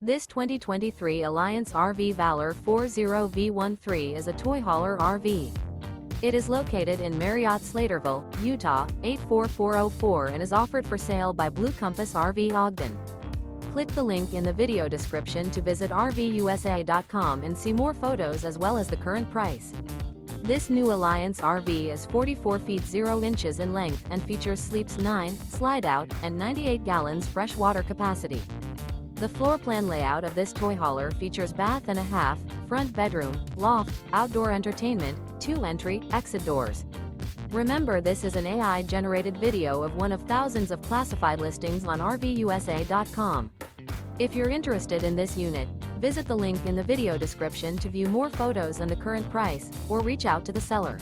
This 2023 Alliance RV Valor 40V13 is a toy hauler RV. It is located in Marriott-Slaterville, Utah, 84404 and is offered for sale by Blue Compass RV Ogden. Click the link in the video description to visit RVUSA.com and see more photos as well as the current price. This new Alliance RV is 44 feet 0 inches in length and features sleeps 9, slide-out, and 98 gallons fresh water capacity. The floor plan layout of this toy hauler features bath and a half, front bedroom, loft, outdoor entertainment, 2 entry, exit doors. Remember, this is an AI-generated video of one of thousands of classified listings on RVUSA.com. If you're interested in this unit, visit the link in the video description to view more photos and the current price, or reach out to the seller.